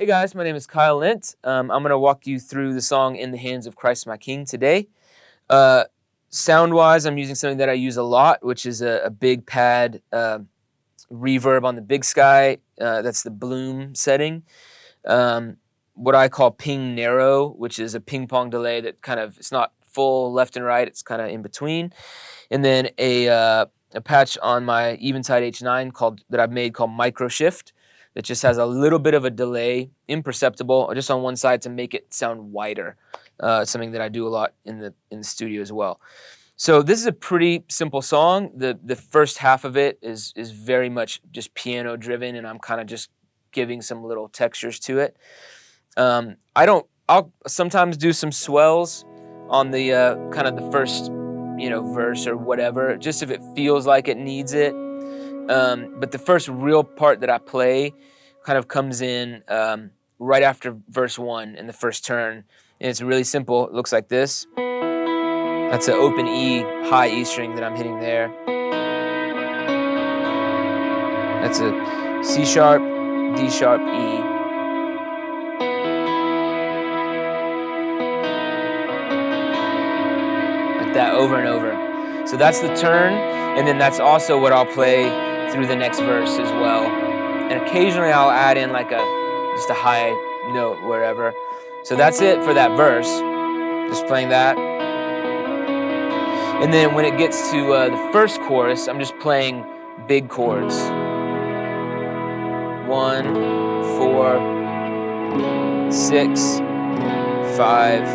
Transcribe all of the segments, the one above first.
Hey guys, my name is Kyle Lent. I'm going to walk you through the song In the Hands of Christ My King today. Sound-wise, I'm using something that I use a lot, which is a big pad reverb on the big sky. That's the bloom setting. What I call ping narrow, which is a ping pong delay that it's not full left and right, it's kind of in between. And then a patch on my Eventide H9 that I've made called Micro Shift, that just has a little bit of a delay, imperceptible, just on one side to make it sound wider. It's something that I do a lot in the studio as well. So this is a pretty simple song. The first half of it is very much just piano driven, and I'm kind of just giving some little textures to it. I'll sometimes do some swells on the kind of the first verse or whatever, just if it feels like it needs it. But the first real part that I play kind of comes in right after verse 1 in the first turn. And it's really simple. It looks like this. That's an open E, high E string that I'm hitting there. That's a C sharp, D sharp, E. Like that over and over. So that's the turn, and then that's also what I'll play through the next verse as well. And occasionally I'll add in like just a high note wherever. So that's it for that verse, just playing that. And then when it gets to the first chorus, I'm just playing big chords. 1, 4, 6, 5,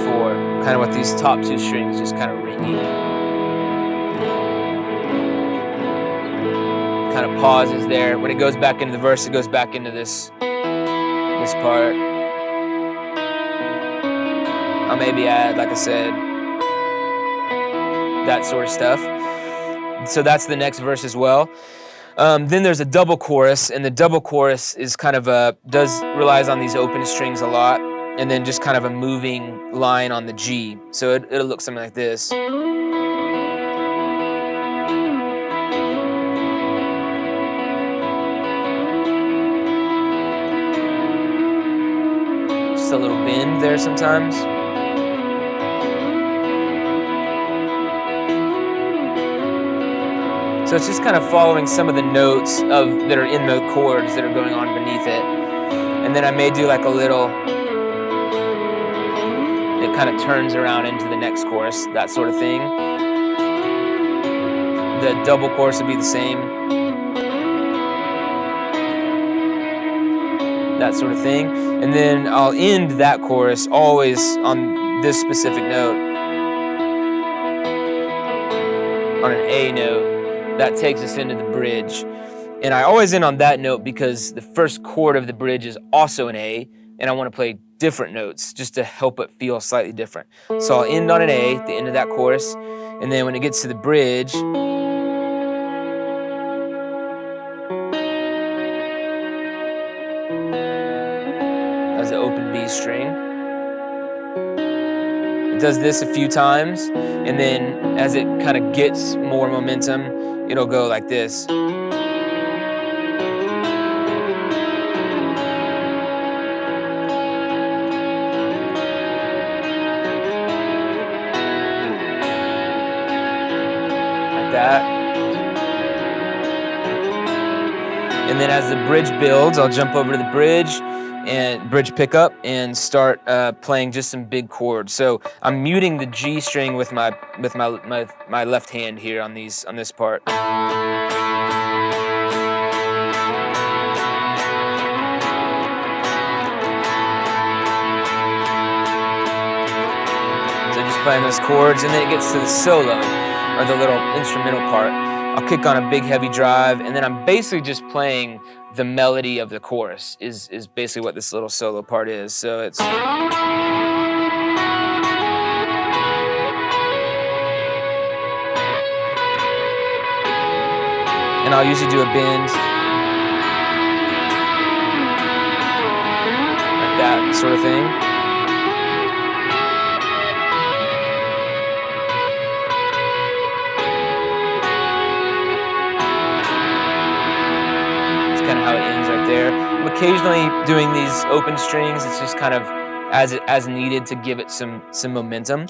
4. Kind of with these top two strings just kind of ringing. Kind of pauses there. When it goes back into the verse, it goes back into this part. I'll maybe add, like I said, that sort of stuff. So that's the next verse as well. Then there's a double chorus, and the double chorus is kind of relies on these open strings a lot, and then just kind of a moving line on the G. So it'll look something like this. Just a little bend there sometimes. So it's just kind of following some of the notes that are in the chords that are going on beneath it. And then I may do like a little, it kind of turns around into the next chorus, that sort of thing. The double chorus would be the same. That sort of thing. And then I'll end that chorus always on this specific note. On an A note. That takes us into the bridge. And I always end on that note because the first chord of the bridge is also an A, and I want to play different notes just to help it feel slightly different. So I'll end on an A at the end of that chorus, and then when it gets to the bridge, that's an open B string. It does this a few times, and then as it kind of gets more momentum, it'll go like this. Like that. And then as the bridge builds, I'll jump over to the bridge and bridge pickup and start playing just some big chords. So I'm muting the G string with my left hand here on this part. So just playing those chords, and then it gets to the solo, or the little instrumental part. I'll kick on a big heavy drive, and then I'm basically just playing the melody of the chorus is basically what this little solo part is. So it's... And I'll usually do a bend. Like that sort of thing. kind of how it ends right there. I'm occasionally doing these open strings. It's just kind of as needed to give it some momentum.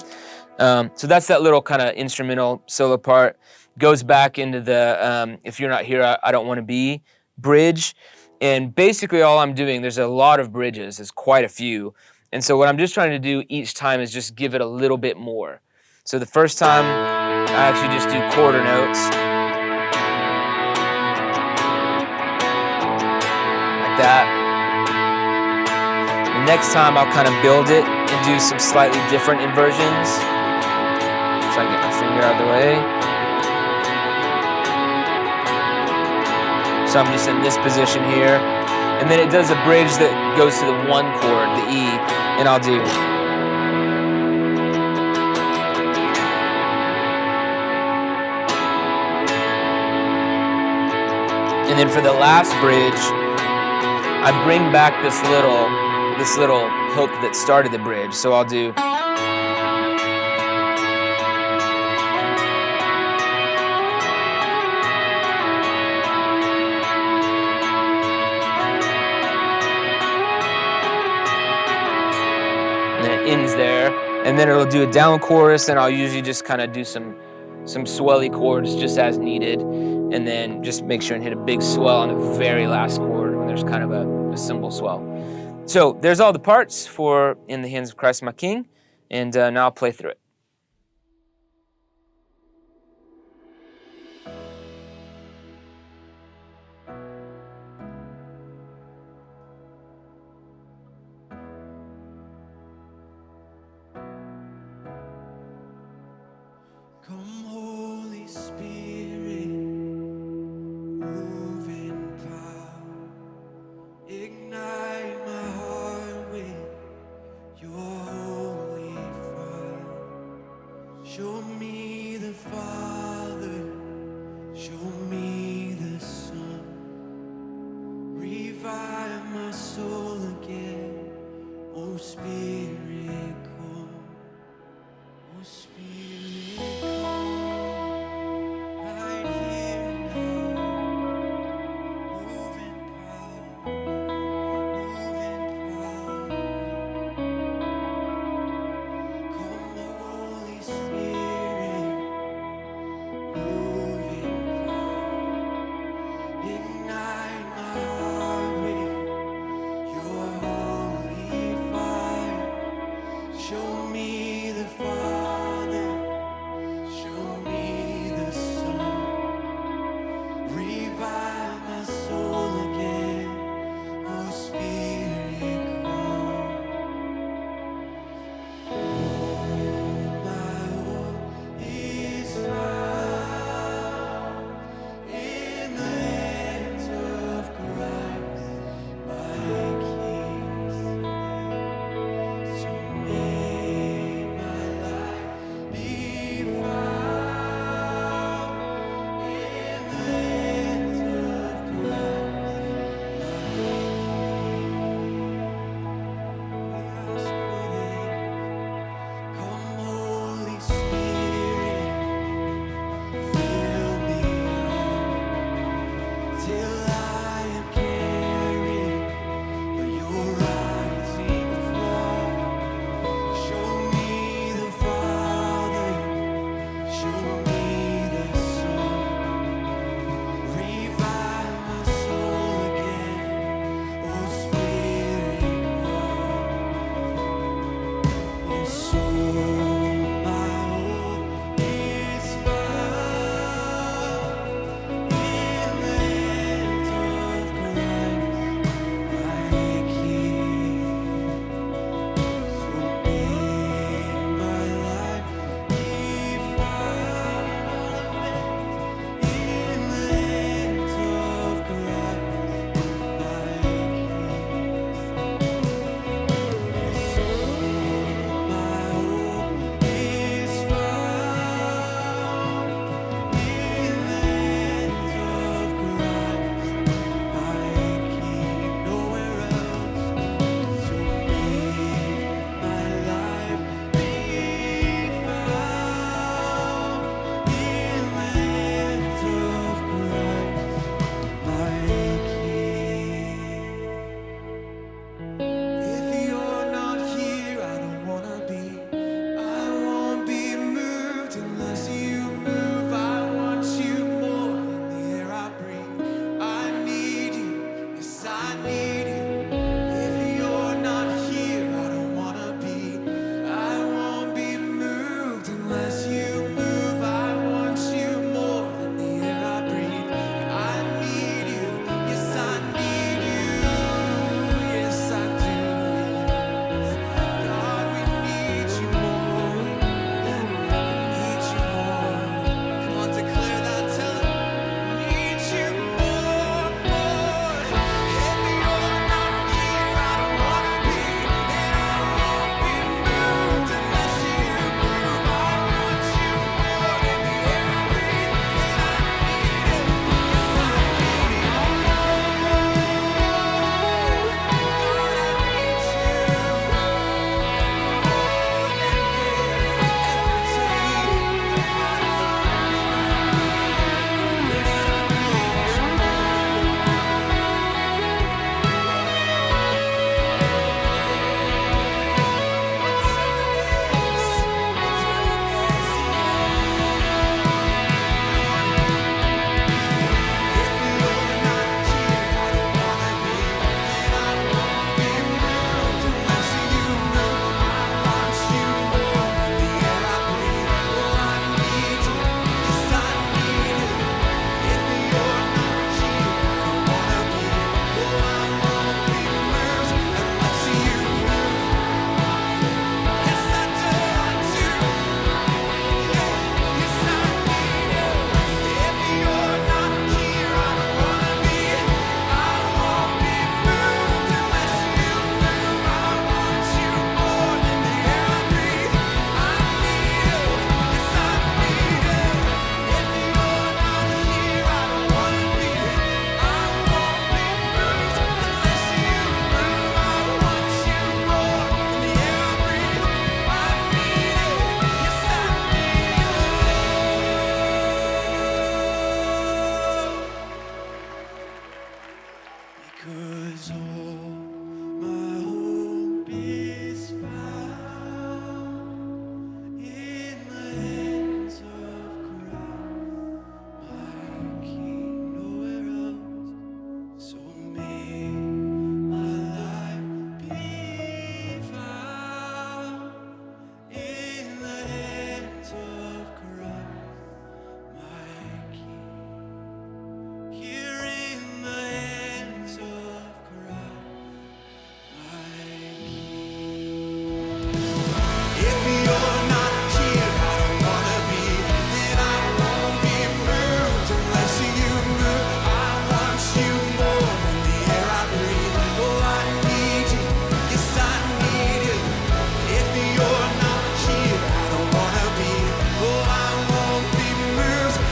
So that's that little kind of instrumental solo part. Goes back into the If You're Not Here, I Don't Want to Be bridge. And basically all I'm doing, there's a lot of bridges, there's quite a few. And so what I'm just trying to do each time is just give it a little bit more. So the first time I actually just do quarter notes. Like that. The next time I'll kind of build it and do some slightly different inversions. So I get my finger out of the way. So I'm just in this position here. And then it does a bridge that goes to the 1 chord, the E, and I'll do. And then for the last bridge, I bring back this little hook that started the bridge. So I'll do. And then it ends there, and then it'll do a down chorus, and I'll usually just kind of do some swelly chords just as needed, and then just make sure and hit a big swell on the very last chord when there's kind of a cymbal swell. So there's all the parts for In the Hands of Christ My King, and now I'll play through it.